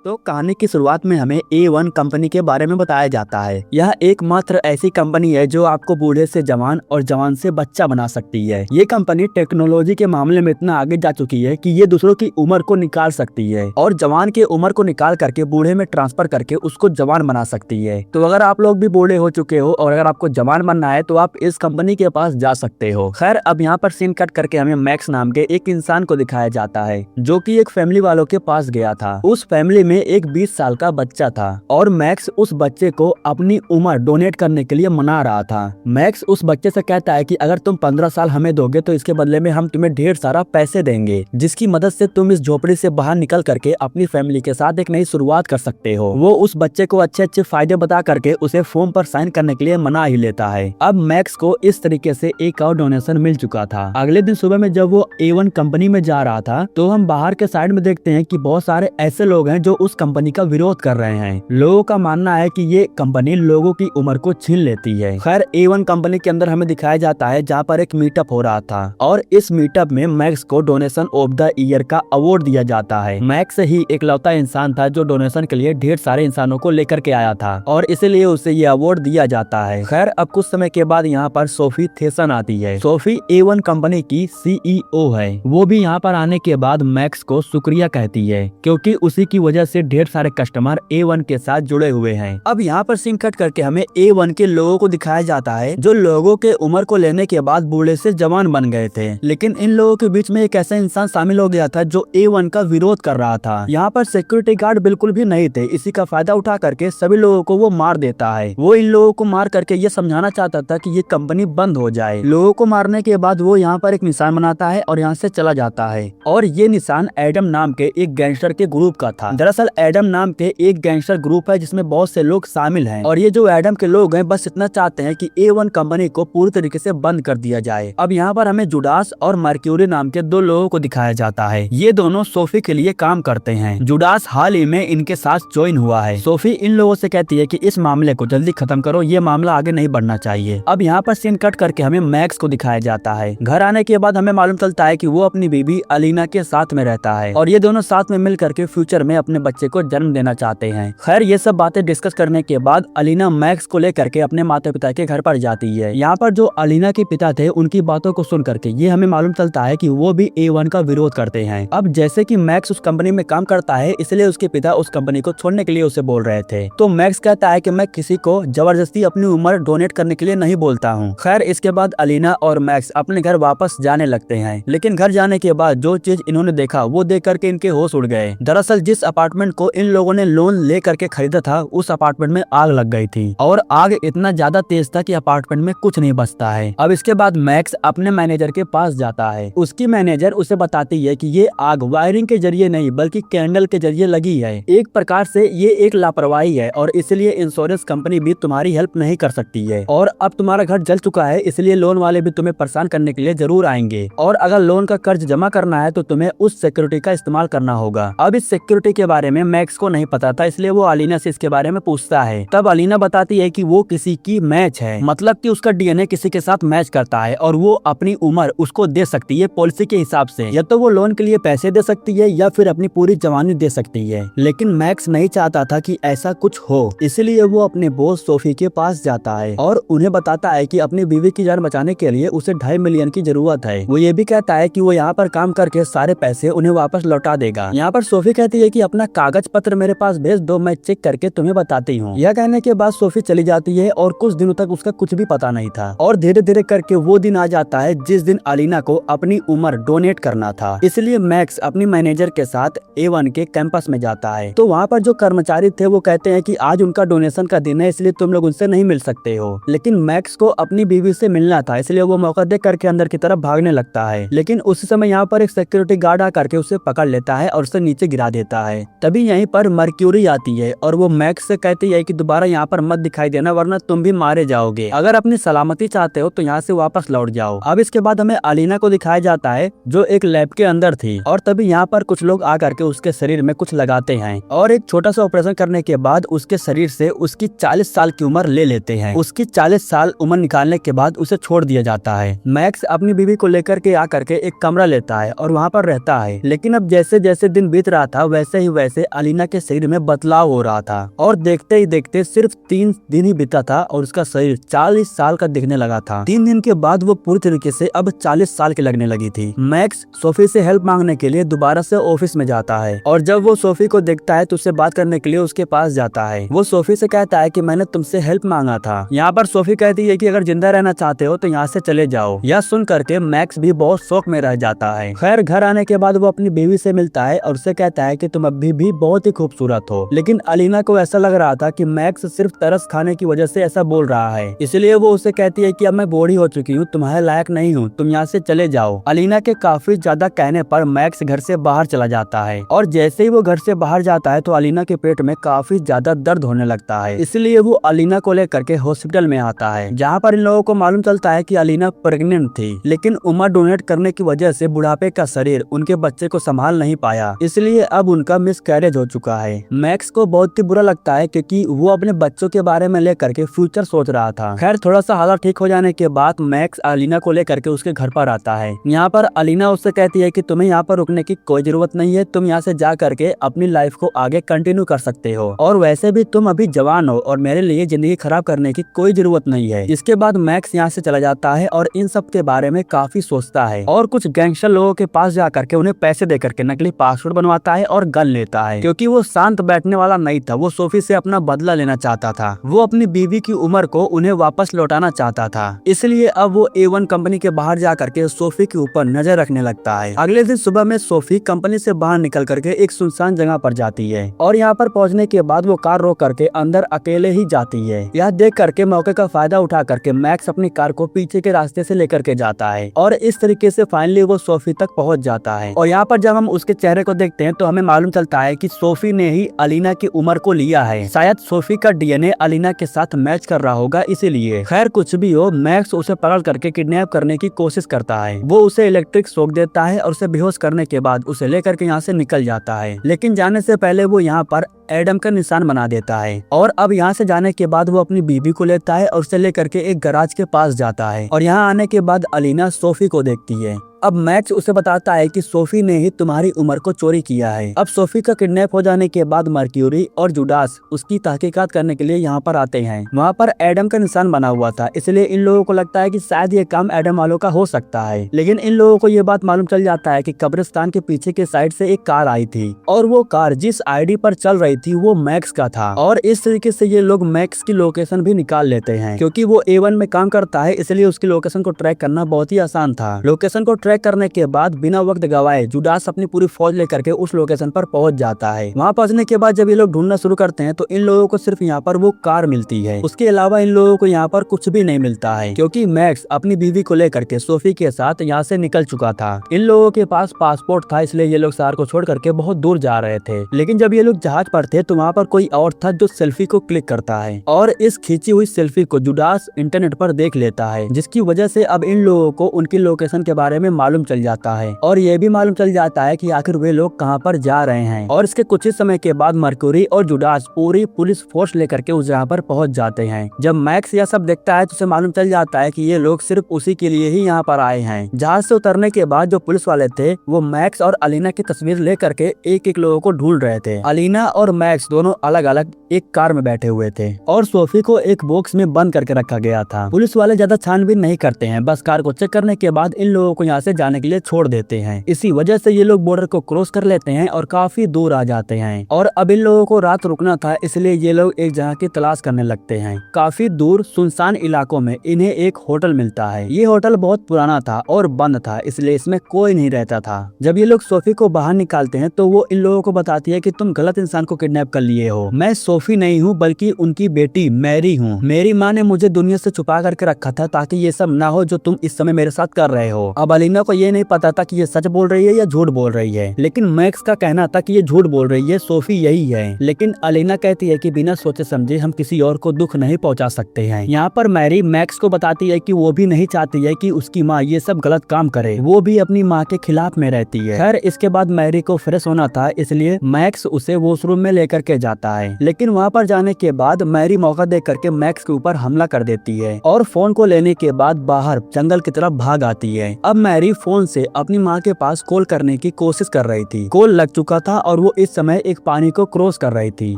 तो कहानी की शुरुआत में हमें A1 कंपनी के बारे में बताया जाता है। यह एकमात्र ऐसी कंपनी है जो आपको बूढ़े से जवान और जवान से बच्चा बना सकती है। ये कंपनी टेक्नोलॉजी के मामले में इतना आगे जा चुकी है कि ये दूसरों की उम्र को निकाल सकती है और जवान की उम्र को निकाल करके बूढ़े में ट्रांसफर करके उसको जवान बना सकती है। तो अगर आप लोग भी बूढ़े हो चुके हो और अगर आपको जवान बनना है तो आप इस कंपनी के पास जा सकते हो। खैर, अब यहाँ पर सीन कट करके हमें मैक्स नाम के एक इंसान को दिखाया जाता है जो कि एक फैमिली वालों के पास गया था। उस फैमिली में एक 20 साल का बच्चा था और मैक्स उस बच्चे को अपनी उम्र डोनेट करने के लिए मना रहा था। मैक्स उस बच्चे से कहता है कि अगर तुम 15 साल हमें दोगे तो इसके बदले में हम तुम्हें ढेर सारा पैसे देंगे, जिसकी मदद से तुम इस झोपड़ी से बाहर निकल करके अपनी फैमिली के साथ एक नई शुरुआत कर सकते हो। वो उस बच्चे को अच्छे अच्छे फायदे बता करके उसे फॉर्म पर साइन करने के लिए मना ही लेता है। अब मैक्स को इस तरीके से एक और डोनेशन मिल चुका था। अगले दिन सुबह में जब वो A1 कंपनी में जा रहा था तो हम बाहर के साइड में देखते हैं कि बहुत सारे ऐसे लोग हैं जो उस कंपनी का विरोध कर रहे हैं। लोगों का मानना है कि ये कंपनी लोगों की उम्र को छीन लेती है। खैर, A1 कंपनी के अंदर हमें दिखाया जाता है जहाँ पर एक मीटअप हो रहा था और इस मीटअप में मैक्स को डोनेशन ऑफ द ईयर का अवार्ड दिया जाता है। मैक्स ही एकलौता इंसान था जो डोनेशन के लिए ढेर सारे इंसानों को लेकर के आया था और इसलिए उसे ये अवार्ड दिया जाता है। खैर, अब कुछ समय के बाद यहाँ पर सोफी थेसन आती है। सोफी A1 कंपनी की CEO है। वो भी यहाँ पर आने के बाद मैक्स को शुक्रिया कहती है क्योंकि उसी की वजह से ढेर सारे कस्टमर A1 के साथ जुड़े हुए हैं। अब यहाँ पर सीन कट करके हमें A1 के लोगों को दिखाया जाता है जो लोगों के उम्र को लेने के बाद बूढ़े से जवान बन गए थे। लेकिन इन लोगों के बीच में एक ऐसा इंसान शामिल हो गया था जो A1 का विरोध कर रहा था। यहाँ पर सिक्योरिटी गार्ड बिल्कुल भी नहीं थे। इसी का फायदा उठा करके सभी लोगों को वो मार देता है। वो इन लोगों को मार करके ये समझाना चाहता था कि ये कंपनी बंद हो जाए। लोगों को मारने के बाद वो यहाँ पर एक निशान बनाता है और यहाँ से चला जाता है और ये निशान एडम नाम के एक गैंगस्टर के ग्रुप का था। दरअसल एडम नाम के एक गैंगस्टर ग्रुप है जिसमें बहुत से लोग शामिल हैं और ये जो एडम के लोग हैं बस इतना चाहते हैं कि A1 कंपनी को पूरी तरीके से बंद कर दिया जाए। अब यहाँ पर हमें जुडास और मर्क्यूरी नाम के दो लोगों को दिखाया जाता है। ये दोनों सोफी के लिए काम करते हैं। जुडास हाल ही में इनके साथ ज्वाइन हुआ है। सोफी इन लोगों से कहती है कि इस मामले को जल्दी खत्म करो, ये मामला आगे नहीं बढ़ना चाहिए। अब यहाँ पर सीन कट करके हमें मैक्स को दिखाया जाता है। घर आने के बाद हमें मालूम चलता है कि वो अपनी बीबी अलीना के साथ में रहता है और ये दोनों साथ में मिल करके फ्यूचर में अपने बच्चे को जन्म देना चाहते हैं। खैर, ये सब बातें डिस्कस करने के बाद अलीना मैक्स को लेकर के अपने माता पिता के घर पर जाती है। यहाँ पर जो अलीना के पिता थे उनकी बातों को सुन करके ये हमें मालूम चलता है कि वो भी A1 का विरोध करते हैं। अब जैसे कि मैक्स उस कंपनी में काम करता है इसलिए उसके पिता उस कंपनी को छोड़ने के लिए उसे बोल रहे थे। तो मैक्स कहता है कि मैं किसी को जबरदस्ती अपनी उम्र डोनेट करने के लिए नहीं बोलता हूँ। खैर, इसके बाद अलीना और मैक्स अपने घर वापस जाने लगते हैं। लेकिन घर जाने के बाद जो चीज इन्होंने देखा वो देख करके इनके होश उड़ गए। दरअसल जिस अपार्टमेंट को इन लोगों ने लोन ले करके खरीदा था उस अपार्टमेंट में आग लग गई थी और आग इतना ज्यादा तेज था कि अपार्टमेंट में कुछ नहीं बचता है। अब इसके बाद मैक्स अपने मैनेजर के पास जाता है। उसकी मैनेजर उसे बताती है कि ये आग वायरिंग के जरिए नहीं बल्कि कैंडल के जरिए लगी है। एक प्रकार से ये एक लापरवाही है और इसलिए इंश्योरेंस कंपनी भी तुम्हारी हेल्प नहीं कर सकती है और अब तुम्हारा घर जल चुका है इसलिए लोन वाले भी तुम्हें परेशान करने के लिए जरूर आएंगे और अगर लोन का कर्ज जमा करना है तो तुम्हें उस सिक्योरिटी का इस्तेमाल करना होगा। अब इस सिक्योरिटी के बारे में मैक्स को नहीं पता था इसलिए वो अलीना से इसके बारे में पूछता है। तब अलीना बताती है कि वो किसी की मैच है, मतलब कि उसका DNA किसी के साथ मैच करता है और वो अपनी उम्र उसको दे सकती है पॉलिसी के हिसाब से। या तो वो लोन के लिए पैसे दे सकती है या फिर अपनी पूरी जवानी दे सकती है। लेकिन मैक्स नहीं चाहता था कि ऐसा कुछ हो, इसलिए वो अपने बॉस सोफी के पास जाता है और उन्हें बताता है कि अपनी बीवी की जान बचाने के लिए उसे 2.5 मिलियन की जरूरत है। वो ये भी कहता है कि वो यहाँ पर काम करके सारे पैसे उन्हें वापस लौटा देगा। यहाँ पर सोफी कहती है कि अपना कागज पत्र मेरे पास भेज दो, मैं चेक करके तुम्हें बताती हूँ। यह कहने के बाद सोफी चली जाती है और कुछ दिनों तक उसका कुछ भी पता नहीं था और धीरे धीरे करके वो दिन आ जाता है जिस दिन अलीना को अपनी उम्र डोनेट करना था। इसलिए मैक्स अपनी मैनेजर के साथ A1 के कैंपस में जाता है। तो वहाँ पर जो कर्मचारी थे वो कहते हैं कि आज उनका डोनेशन का दिन है इसलिए तुम लोग उनसे नहीं मिल सकते हो। लेकिन मैक्स को अपनी बीवी से मिलना था इसलिए वो मौका देख करके अंदर की तरफ भागने लगता है। लेकिन उसी समय यहाँ पर एक सिक्योरिटी गार्ड आ करके उसे पकड़ लेता है और उसे नीचे गिरा देता है। तभी यहीं पर मर्क्यूरी आती है और वो मैक्स से कहती है कि दोबारा यहाँ पर मत दिखाई देना वरना तुम भी मारे जाओगे। अगर अपनी सलामती चाहते हो तो यहाँ से वापस लौट जाओ। अब इसके बाद हमें अलीना को दिखाया जाता है जो एक लैब के अंदर थी और तभी यहाँ पर कुछ लोग आ करके उसके शरीर में कुछ लगाते हैं और एक छोटा सा ऑपरेशन करने के बाद उसके शरीर से उसकी 40 साल की उम्र ले लेते हैं। उसकी 40 साल उम्र निकालने के बाद उसे छोड़ दिया जाता है। मैक्स अपनी बीवी को लेकर के आ करके एक कमरा लेता है और वहाँ पर रहता है। लेकिन अब जैसे जैसे दिन बीत रहा था वैसे से अलीना के शरीर में बदलाव हो रहा था और देखते ही देखते सिर्फ 3 दिन ही बीता था और उसका शरीर 40 साल का दिखने लगा था। 3 दिन के बाद वो पूरी तरीके से अब 40 साल की लगने लगी थी। मैक्स सोफी से हेल्प मांगने के लिए दोबारा से ऑफिस में जाता है और जब वो सोफी को देखता है तो उससे बात करने के लिए उसके पास जाता है। वो सोफी से कहता है कि मैंने तुमसे हेल्प मांगा था। यहाँ पर सोफी कहती है कि अगर जिंदा रहना चाहते हो तो यहाँ से चले जाओ। यह सुन करके मैक्स भी बहुत शौक में रह जाता है। खैर घर आने के बाद वो अपनी बीवी से मिलता है और उससे कहता है कि तुम अभी भी बहुत ही खूबसूरत हो। लेकिन अलीना को ऐसा लग रहा था कि मैक्स सिर्फ तरस खाने की वजह से ऐसा बोल रहा है, इसलिए वो उसे कहती है कि अब मैं बूढ़ी हो चुकी हूँ, तुम्हारे लायक नहीं हूँ, तुम यहाँ से चले जाओ। अलीना के काफी ज्यादा कहने पर मैक्स घर से बाहर चला जाता है और जैसे ही वो घर से बाहर जाता है तो अलीना के पेट में काफी ज्यादा दर्द होने लगता है, इसलिए वो अलीना को लेकर के हॉस्पिटल में आता है, जहाँ पर इन लोगों को मालूम चलता है कि अलीना प्रेग्नेंट थी। लेकिन उम्र डोनेट करने की वजह से बुढ़ापे का शरीर उनके बच्चे को संभाल नहीं पाया, इसलिए अब उनका मिसकैरेज हो चुका है। मैक्स को बहुत ही बुरा लगता है क्योंकि वो अपने बच्चों के बारे में लेकर के फ्यूचर सोच रहा था। खैर थोड़ा सा हालत ठीक हो जाने के बाद मैक्स अलीना को लेकर के उसके घर पर आता है। यहाँ पर अलीना उससे कहती है कि तुम्हें यहाँ पर रुकने की कोई जरूरत नहीं है, तुम यहाँ से जा करके अपनी लाइफ को आगे कंटिन्यू कर सकते हो और वैसे भी तुम अभी जवान हो और मेरे लिए जिंदगी खराब करने की कोई जरूरत नहीं है। इसके बाद मैक्स यहाँ से चला जाता है और इन सब के बारे में काफी सोचता है और कुछ गैंगस्टर लोगों के पास जा करके उन्हें पैसे दे करके नकली पासपोर्ट बनवाता है और गन लेता है, क्योंकि वो शांत बैठने वाला नहीं था। वो सोफी से अपना बदला लेना चाहता था। वो अपनी बीवी की उम्र को उन्हें वापस लौटाना चाहता था, इसलिए अब वो A1 कंपनी के बाहर जा करके सोफी के ऊपर नजर रखने लगता है। अगले दिन सुबह में सोफी कंपनी से बाहर निकल करके एक सुनसान जगह पर जाती है और यहाँ पर पहुँचने के बाद वो कार रोक करके अंदर अकेले ही जाती है। यह देख करके मौके का फायदा उठा करके मैक्स अपनी कार को पीछे के रास्ते से लेकर के जाता है और इस तरीके से फाइनली वो सोफी तक पहुंच जाता है। और यहाँ पर जब हम उसके चेहरे को देखते हैं तो हमें मालूम चलता है कि सोफी ने ही अलीना की उम्र को लिया है। शायद सोफी का DNA अलीना के साथ मैच कर रहा होगा, इसीलिए। खैर कुछ भी हो, मैक्स उसे पकड़ करके किडनैप करने की कोशिश करता है। वो उसे इलेक्ट्रिक शॉक देता है और उसे बेहोश करने के बाद उसे लेकर के यहाँ से निकल जाता है। लेकिन जाने से पहले वो यहाँ पर एडम का निशान बना देता है और अब यहाँ से जाने के बाद वो अपनी बीबी को लेता है और उसे लेकर के एक गैराज के पास जाता है और यहाँ आने के बाद अलीना सोफी को देखती है। अब मैक्स उसे बताता है कि सोफी ने ही तुम्हारी उम्र को चोरी किया है। अब सोफी का किडनैप हो जाने के बाद मर्क्यूरी और जुडास उसकी तहकीकात करने के लिए यहाँ पर आते हैं। वहाँ पर एडम का निशान बना हुआ था, इसलिए इन लोगों को लगता है कि शायद ये काम एडम वालों का हो सकता है। लेकिन इन लोगों को ये बात मालूम चल जाता है कि कब्रिस्तान के पीछे के साइड से एक कार आई थी और वो कार जिस ID पर चल रही थी वो मैक्स का था। और इस तरीके से ये लोग मैक्स की लोकेशन भी निकाल लेते हैं, क्योंकि वो A1 में काम करता है, इसलिए उसकी लोकेशन को ट्रैक करना बहुत ही आसान था। लोकेशन को ट्रैक करने के बाद बिना वक्त गवाए जुडास अपनी पूरी फौज लेकर के उस लोकेशन पर पहुंच जाता है। वहां पहुंचने के बाद जब ये लोग ढूंढना शुरू करते हैं तो इन लोगों को सिर्फ यहाँ पर वो कार मिलती है। उसके अलावा इन लोगों को यहाँ पर कुछ भी नहीं मिलता है, क्योंकि मैक्स अपनी बीवी को लेकर के सोफी के साथ यहाँ से निकल चुका था। इन लोगों के पास पासपोर्ट था, इसलिए ये लोग शहर को छोड़ करके बहुत दूर जा रहे थे। लेकिन जब ये लोग जहाज पर थे तो वहाँ पर कोई और था जो सेल्फी को क्लिक करता है और इस खींची हुई सेल्फी को जुडास इंटरनेट पर देख लेता है, जिसकी वजह से अब इन लोगों को उनकी लोकेशन के बारे में मालूम चल जाता है और ये भी मालूम चल जाता है कि आखिर वे लोग कहां पर जा रहे हैं। और इसके कुछ ही समय के बाद मर्क्यूरी और जुडास पूरी पुलिस फोर्स लेकर के उस जगह पर पहुंच जाते हैं। जब मैक्स यह सब देखता है तो उसे मालूम चल जाता है कि ये लोग सिर्फ उसी के लिए ही यहाँ पर आए हैं। जहाज से उतरने के बाद जो पुलिस वाले थे वो मैक्स और अलीना की तस्वीर लेकर के एक एक लोगों को ढूंढ रहे थे। अलीना और मैक्स दोनों अलग अलग एक कार में बैठे हुए थे और सोफी को एक बॉक्स में बंद करके रखा गया था। पुलिस वाले ज्यादा छानबीन नहीं करते हैं, बस कार को चेक करने के बाद इन लोगों को यहाँ से जाने के लिए छोड़ देते हैं। इसी वजह से ये लोग बॉर्डर को क्रॉस कर लेते हैं और काफी दूर आ जाते हैं। और अब इन लोगों को रात रुकना था, इसलिए ये लोग एक जगह की तलाश करने लगते हैं। काफी दूर सुनसान इलाकों में इन्हें एक होटल मिलता है। ये होटल बहुत पुराना था और बंद था, इसलिए इसमें कोई नहीं रहता था। जब ये लोग सोफी को बाहर निकालते हैं तो वो इन लोगों को बताती है कि तुम गलत इंसान को किडनैप कर लिए हो। मैं सोफी नहीं हूँ बल्कि उनकी बेटी मैरी हूँ। मेरी माँ ने मुझे दुनिया से छुपा करके रखा था ताकि ये सब ना हो जो तुम इस समय मेरे साथ कर रहे हो। अब अलीना को ये नहीं पता था कि ये सच बोल रही है या झूठ बोल रही है, लेकिन मैक्स का कहना था कि ये झूठ बोल रही है, सोफी यही है। लेकिन अलीना कहती है कि बिना सोचे समझे हम किसी और को दुख नहीं पहुंचा सकते हैं। यहाँ पर मैरी मैक्स को बताती है कि वो भी नहीं चाहती है कि उसकी माँ ये सब गलत काम करे, वो भी अपनी माँ के खिलाफ में रहती है। खैर इसके बाद मैरी को फ्रेश होना था, इसलिए मैक्स उसे वॉशरूम में लेकर के जाता है। लेकिन वहाँ पर जाने के बाद मैरी मौका दे करके मैक्स के ऊपर हमला कर देती है और फोन को लेने के बाद बाहर जंगल की तरफ भाग आती है। अब मैरी मैरी फोन से अपनी माँ के पास कॉल करने की कोशिश कर रही थी। कॉल लग चुका था और वो इस समय एक पानी को क्रॉस कर रही थी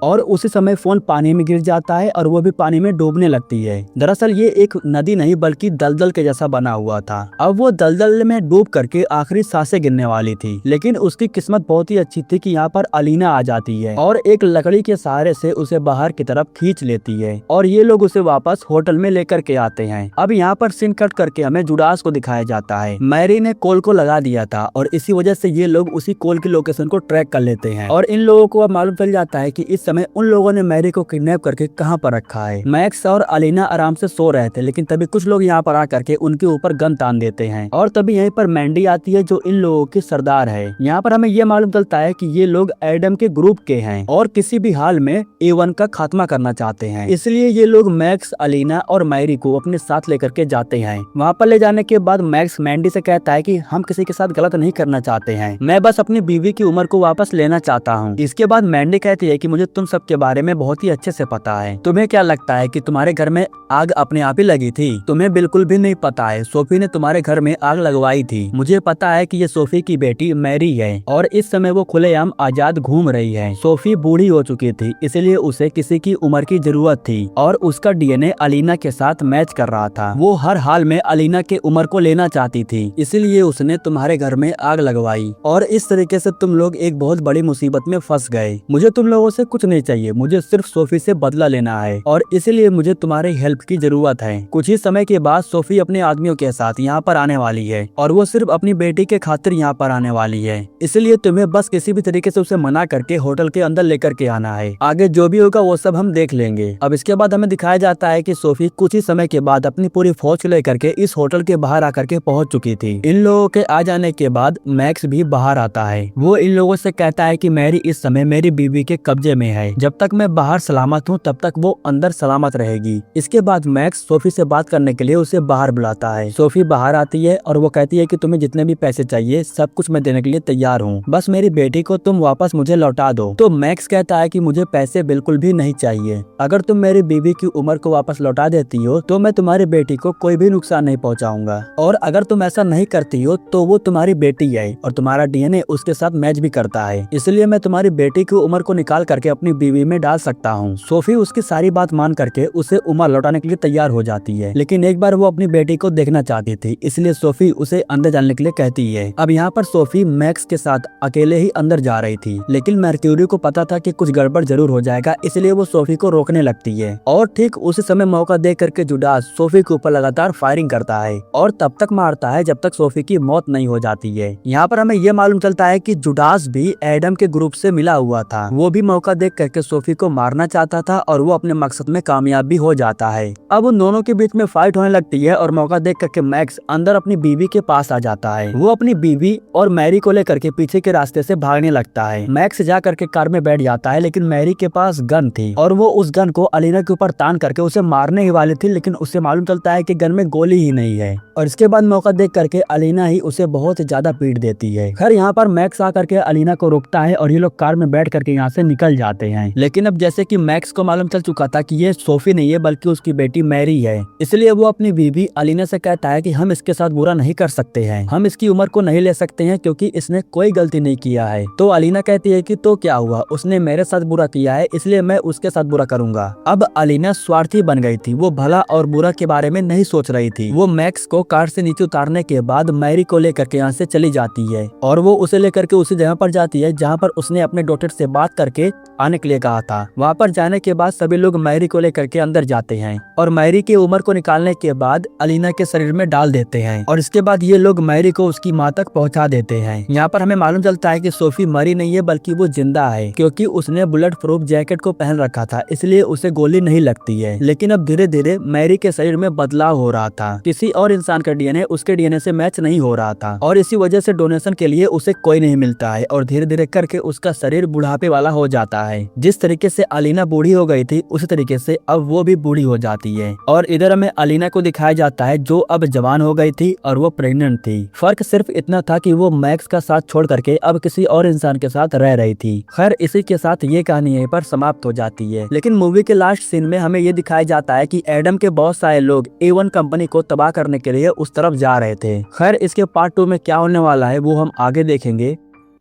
और उसी समय फोन पानी में गिर जाता है और वो भी पानी में डूबने लगती है। दरअसल ये एक नदी नहीं बल्कि दलदल के जैसा बना हुआ था। अब वो दलदल में डूब करके आखिरी सांसें गिरने वाली थी, लेकिन उसकी किस्मत बहुत ही अच्छी थी कि यहाँ पर अलीना आ जाती है और एक लकड़ी के सहारे से उसे बाहर की तरफ खींच लेती है और ये लोग उसे वापस होटल में लेकर के आते हैं। अब यहाँ पर सीन कट करके हमें जुडास को दिखाया जाता है। मैरी ने कॉल को लगा दिया था और इसी वजह से ये लोग उसी कॉल की लोकेशन को ट्रैक कर लेते हैं और इन लोगों को अब मालूम चल जाता है कि इस समय उन लोगों ने मैरी को किडनैप करके कहाँ पर रखा है। मैक्स और अलीना आराम से सो रहे थे, लेकिन तभी कुछ लोग यहाँ पर आकर के उनके ऊपर गन तान देते हैं और तभी यहीं पर मैंडी आती है जो इन लोगों की सरदार है। यहाँ पर हमें ये मालूम चलता है कि ये लोग एडम के ग्रुप के हैं और किसी भी हाल में A1 का खात्मा करना चाहते हैं, इसलिए ये लोग मैक्स, अलीना और मैरी को अपने साथ लेकर के जाते हैं। वहाँ पर ले जाने के बाद मैक्स मैंडी से कहता है कि हम किसी के साथ गलत नहीं करना चाहते हैं, मैं बस अपनी बीवी की उम्र को वापस लेना चाहता हूँ। इसके बाद मैंडी कहती है कि मुझे तुम सबके बारे में बहुत ही अच्छे से पता है। तुम्हें क्या लगता है कि तुम्हारे घर में आग अपने आप ही लगी थी? तुम्हें बिल्कुल भी नहीं पता है, सोफी ने तुम्हारे घर में आग लगवाई थी। मुझे पता है कि ये सोफी की बेटी मैरी है और इस समय वो खुलेआम आजाद घूम रही है। सोफी बूढ़ी हो चुकी थी, इसलिए उसे किसी की उम्र की जरूरत थी और उसका DNA अलीना के साथ मैच कर रहा था। वो हर हाल में अलीना के उम्र को लेना चाहती थी, इसलिए उसने तुम्हारे घर में आग लगवाई और इस तरीके से तुम लोग एक बहुत बड़ी मुसीबत में फंस गए। मुझे तुम लोगों से कुछ नहीं चाहिए, मुझे सिर्फ सोफी से बदला लेना है और इसलिए मुझे तुम्हारी हेल्प की जरूरत है। कुछ ही समय के बाद सोफी अपने आदमियों के साथ यहाँ पर आने वाली है और वो सिर्फ अपनी बेटी के खातिर यहाँ पर आने वाली है, इसलिए तुम्हें बस किसी भी तरीके से उसे मना करके होटल के अंदर लेकर के आना है। आगे जो भी होगा वो सब हम देख लेंगे। अब इसके बाद हमें दिखाया जाता है कि सोफी कुछ ही समय के बाद अपनी पूरी फौज लेकर के इस होटल के बाहर आकर के पहुंच चुकी थी। इन लोगों के आ जाने के बाद मैक्स भी बाहर आता है। वो इन लोगों से कहता है कि मैरी इस समय मेरी बीवी के कब्जे में है, जब तक मैं बाहर सलामत हूँ तब तक वो अंदर सलामत रहेगी। इसके बाद मैक्स सोफी से बात करने के लिए उसे बाहर बुलाता है। सोफी बाहर आती है और वो कहती है कि तुम्हें जितने भी पैसे चाहिए सब कुछ मैं देने के लिए तैयार हूँ, बस मेरी बेटी को तुम वापस मुझे लौटा दो। तो मैक्स कहता है कि मुझे पैसे बिल्कुल भी नहीं चाहिए, अगर तुम मेरी बीवी की उम्र को वापस लौटा देती हो तो मैं तुम्हारी बेटी को कोई भी नुकसान नहीं पहुंचाऊंगा और अगर तुम ऐसा नहीं करती हो तो वो तुम्हारी बेटी है और तुम्हारा DNA उसके साथ मैच भी करता है, इसलिए मैं तुम्हारी बेटी की उम्र को निकाल करके अपनी बीवी में डाल सकता हूँ। सोफी उसकी सारी बात मान करके उसे उम्र लौटाने के लिए तैयार हो जाती है, लेकिन एक बार वो अपनी बेटी को देखना चाहती थी, इसलिए सोफी उसे अंदर जाने के लिए कहती है। अब यहाँ पर सोफी मैक्स के साथ अकेले ही अंदर जा रही थी, लेकिन मर्क्यूरी को पता था कि कुछ गड़बड़ जरूर हो जाएगा, इसलिए वो सोफी को रोकने लगती है और ठीक उसी समय मौका देख करके जुडास सोफी के ऊपर लगातार फायरिंग करता है और तब तक मारता है जब तक सोफी की मौत नहीं हो जाती है। यहाँ पर हमें यह मालूम चलता है कि जुडास भी एडम के ग्रुप से मिला हुआ था, वो भी मौका देख करके सोफी को मारना चाहता था और वो अपने मकसद में कामयाब भी हो जाता है। अब उन दोनों के बीच में फाइट होने लगती है और मौका देख करके मैक्स अंदर अपनी बीवी के पास आ जाता है। वो अपनी बीवी और मैरी को लेकर के पीछे के रास्ते से भागने लगता है। मैक्स जा करके कार में बैठ जाता है, लेकिन मैरी के पास गन थी और वो उस गन को अलीना के ऊपर तान करके उसे मारने ही वाली थी, लेकिन उसे मालूम चलता है कि गन में गोली ही नहीं है और इसके बाद मौका देख करके अलीना ही उसे बहुत ज्यादा पीट देती है। खैर यहाँ पर मैक्स आ करके अलीना को रोकता है और ये लोग कार में बैठ करके यहाँ से निकल जाते हैं। लेकिन अब जैसे कि मैक्स को मालूम चल चुका था कि ये सोफी नहीं है बल्कि उसकी बेटी मैरी है, इसलिए वो अपनी बीवी अलीना से कहता है कि हम इसके साथ बुरा नहीं कर सकते हैं, हम इसकी उम्र को नहीं ले सकते हैं क्योंकि इसने कोई गलती नहीं किया है। तो अलीना कहती है कि तो क्या हुआ, उसने मेरे साथ बुरा किया है इसलिए मैं उसके साथ बुरा करूंगा। अब अलीना स्वार्थी बन गई थी, वो भला और बुरा के बारे में नहीं सोच रही थी। वो मैक्स को कार से नीचे उतारने के बाद मैरी को लेकर के यहाँ से चली जाती है और वो उसे लेकर के उसी जगह पर जाती है जहाँ पर उसने अपने डॉक्टर से बात करके आने के लिए कहा था। वहाँ पर जाने के बाद सभी लोग मैरी को लेकर के अंदर जाते हैं और मैरी की उम्र को निकालने के बाद अलीना के शरीर में डाल देते हैं और इसके बाद ये लोग मैरी को उसकी माँ तक पहुँचा देते हैं। यहाँ पर हमें मालूम चलता है कि सोफी मरी नहीं है बल्कि वो जिंदा है, क्योंकि उसने बुलेट प्रूफ जैकेट को पहन रखा था, इसलिए उसे गोली नहीं लगती है। लेकिन अब धीरे धीरे मैरी के शरीर में बदलाव हो रहा था, किसी और इंसान का DNA उसके DNA से मैच नहीं हो रहा था और इसी वजह से डोनेशन के लिए उसे कोई नहीं मिलता है और धीरे धीरे करके उसका शरीर बुढ़ापे वाला हो जाता है। जिस तरीके से अलीना बूढ़ी हो गई थी उसी तरीके से अब वो भी बूढ़ी हो जाती है और इधर हमें अलीना को दिखाया जाता है जो अब जवान हो गई थी और वो प्रेग्नेंट थी। फर्क सिर्फ इतना था कि वो मैक्स का साथ छोड़ करके अब किसी और इंसान के साथ रह रही थी। खैर इसी के साथ ये कहानी यहीं पर समाप्त हो जाती है। लेकिन मूवी के लास्ट सीन में हमें ये दिखाया जाता है कि एडम के बहुत सारे लोग A1 कंपनी को तबाह करने के लिए उस तरफ जा रहे थे। खैर इसके पार्ट 2 में क्या होने वाला है वो हम आगे देखेंगे।